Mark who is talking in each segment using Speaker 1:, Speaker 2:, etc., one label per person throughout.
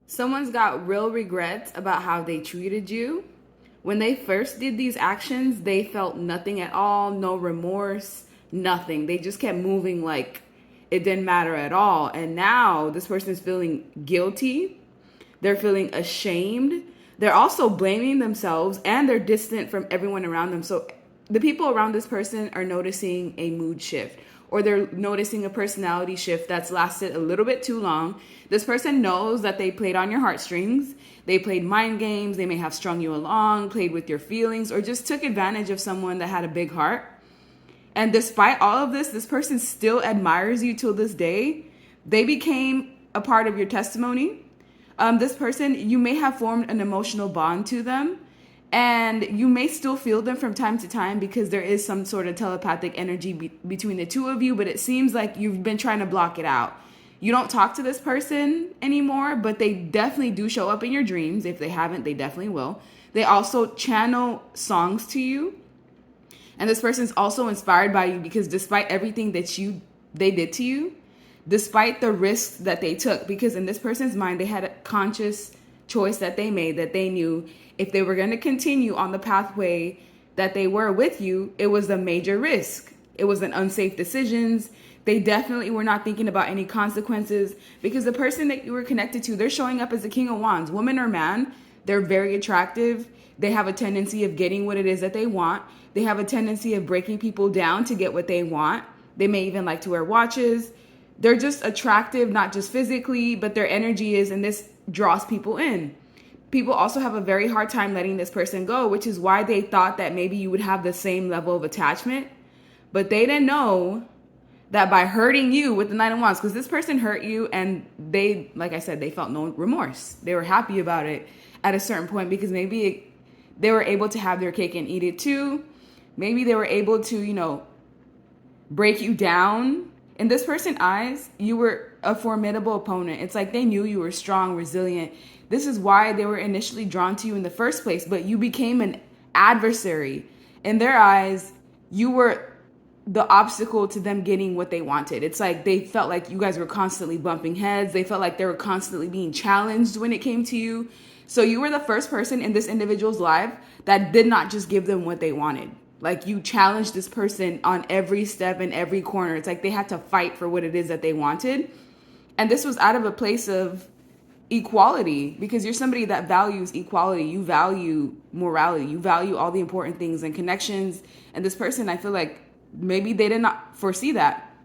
Speaker 1: Someone's got real regrets about how they treated you. When they first did these actions, they felt nothing at all, no remorse, nothing. They just kept moving like it didn't matter at all. And now this person is feeling guilty. They're feeling ashamed. They're also blaming themselves and they're distant from everyone around them. So the people around this person are noticing a mood shift, or they're noticing a personality shift that's lasted a little bit too long. This person knows that they played on your heartstrings. They played mind games. They may have strung you along, played with your feelings, or just took advantage of someone that had a big heart. And despite all of this person still admires you till this day. They became a part of your testimony. This person, you may have formed an emotional bond to them, and you may still feel them from time to time because there is some sort of telepathic energy between the two of you, but it seems like you've been trying to block it out. You don't talk to this person anymore, but they definitely do show up in your dreams. If they haven't, they definitely will. They also channel songs to you. And this person's also inspired by you because despite everything that they did to you, despite the risks that they took, because in this person's mind, they had a conscious choice that they made, that they knew if they were going to continue on the pathway that they were with you, it was a major risk. It was an unsafe decisions. They definitely were not thinking about any consequences because the person that you were connected to, they're showing up as the King of Wands, woman or man. They're very attractive. They have a tendency of getting what it is that they want. They have a tendency of breaking people down to get what they want. They may even like to wear watches. They're just attractive, not just physically, but their energy is, and this draws people in. People also have a very hard time letting this person go, which is why they thought that maybe you would have the same level of attachment. But they didn't know that by hurting you with the Nine of Wands, because this person hurt you and they, like I said, they felt no remorse. They were happy about it at a certain point because maybe they were able to have their cake and eat it too. Maybe they were able to, break you down. In this person's eyes, you were a formidable opponent. It's like they knew you were strong, resilient. This is why they were initially drawn to you in the first place, but you became an adversary. In their eyes, you were the obstacle to them getting what they wanted. It's like they felt like you guys were constantly bumping heads. They felt like they were constantly being challenged when it came to you. So you were the first person in this individual's life that did not just give them what they wanted. Like you challenged this person on every step and every corner. It's like they had to fight for what it is that they wanted. And this was out of a place of equality because you're somebody that values equality. You value morality. You value all the important things and connections. And this person, I feel like maybe they did not foresee that.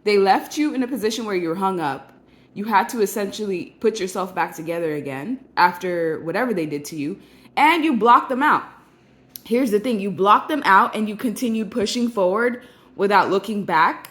Speaker 1: They left you in a position where you're hung up. You had to essentially put yourself back together again after whatever they did to you. And you blocked them out. Here's the thing, you blocked them out and you continued pushing forward without looking back.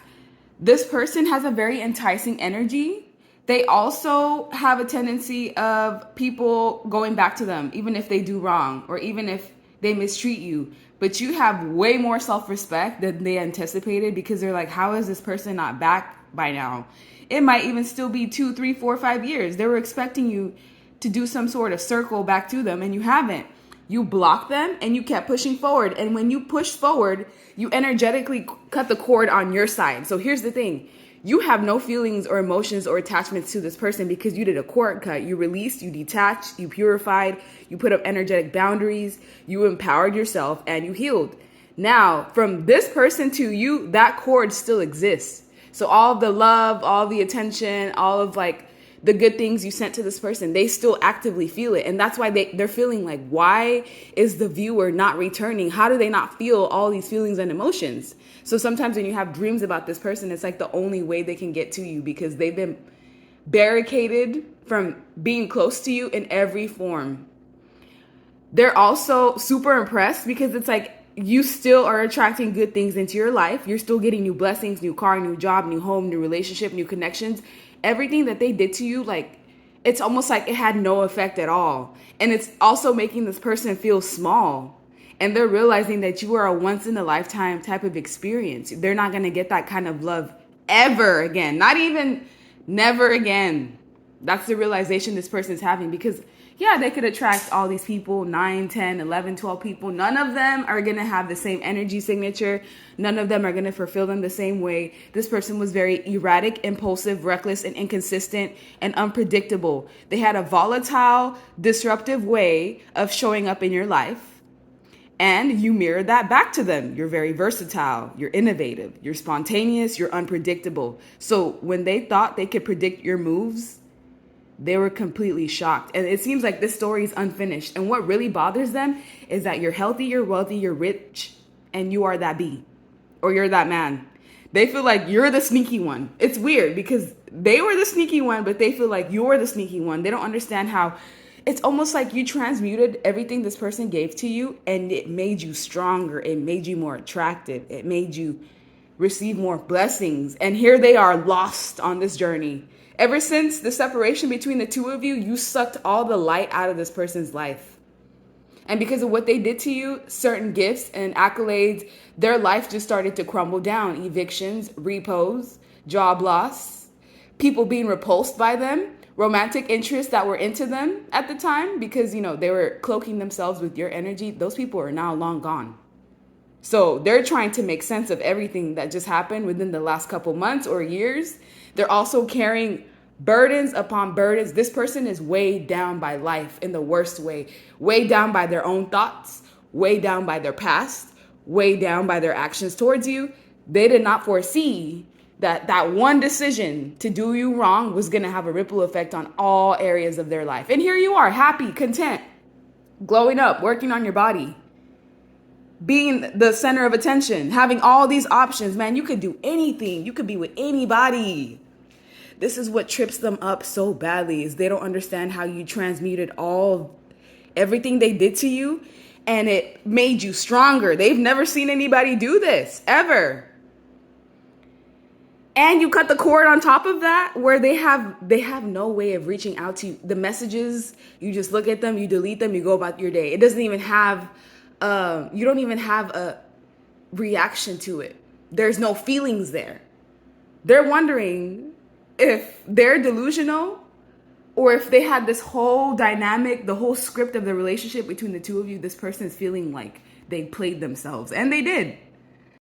Speaker 1: This person has a very enticing energy. They also have a tendency of people going back to them, even if they do wrong or even if they mistreat you. But you have way more self-respect than they anticipated because they're like, how is this person not back by now? It might even still be 2, 3, 4, 5 years. They were expecting you to do some sort of circle back to them and you haven't. You blocked them and you kept pushing forward. And when you pushed forward, you energetically cut the cord on your side. So here's the thing. You have no feelings or emotions or attachments to this person because you did a cord cut. You released, you detached, you purified, you put up energetic boundaries, you empowered yourself, and you healed. Now, from this person to you, that cord still exists. So all of the love, all the attention, all of the good things you sent to this person, they still actively feel it. And that's why they're feeling like, why is the viewer not returning? How do they not feel all these feelings and emotions? So sometimes when you have dreams about this person, it's like the only way they can get to you because they've been barricaded from being close to you in every form. They're also super impressed because it's like you still are attracting good things into your life. You're still getting new blessings, new car, new job, new home, new relationship, new connections. Everything that they did to you, it's almost like it had no effect at all. And it's also making this person feel small. And they're realizing that you are a once in a lifetime type of experience. They're not going to get that kind of love ever again. Not even never again. That's the realization this person is having, because yeah, they could attract all these people, 9, 10, 11, 12 people. None of them are going to have the same energy signature. None of them are going to fulfill them the same way. This person was very erratic, impulsive, reckless, and inconsistent and unpredictable. They had a volatile, disruptive way of showing up in your life. And you mirror that back to them. You're very versatile, you're innovative, you're spontaneous, you're unpredictable. So when they thought they could predict your moves, they were completely shocked. And it seems like this story is unfinished. And what really bothers them is that you're healthy, you're wealthy, you're rich, and you are that bee, or you're that man. They feel like you're the sneaky one. It's weird because they were the sneaky one, but they feel like you're the sneaky one. They don't understand how it's almost like you transmuted everything this person gave to you, and it made you stronger. It made you more attractive. It made you receive more blessings. And here they are, lost on this journey. Ever since the separation between the two of you, you sucked all the light out of this person's life. And because of what they did to you, certain gifts and accolades, their life just started to crumble down. Evictions, repos, job loss, people being repulsed by them, romantic interests that were into them at the time because, they were cloaking themselves with your energy. Those people are now long gone. So they're trying to make sense of everything that just happened within the last couple months or years. They're also carrying burdens upon burdens. This person is weighed down by life in the worst way, weighed down by their own thoughts, weighed down by their past, weighed down by their actions towards you. They did not foresee that one decision to do you wrong was going to have a ripple effect on all areas of their life. And here you are, happy, content, glowing up, working on your body, being the center of attention, having all these options. Man, you could do anything. You could be with anybody. This is what trips them up so badly, is they don't understand how you transmuted everything they did to you, and it made you stronger. They've never seen anybody do this, ever. And you cut the cord on top of that, where they have no way of reaching out to you. The messages, you just look at them, you delete them, you go about your day. It doesn't even have, you don't even have a reaction to it. There's no feelings there. They're wondering if they're delusional or if they had this whole dynamic, the whole script of the relationship between the two of you. This person is feeling like they played themselves, and they did.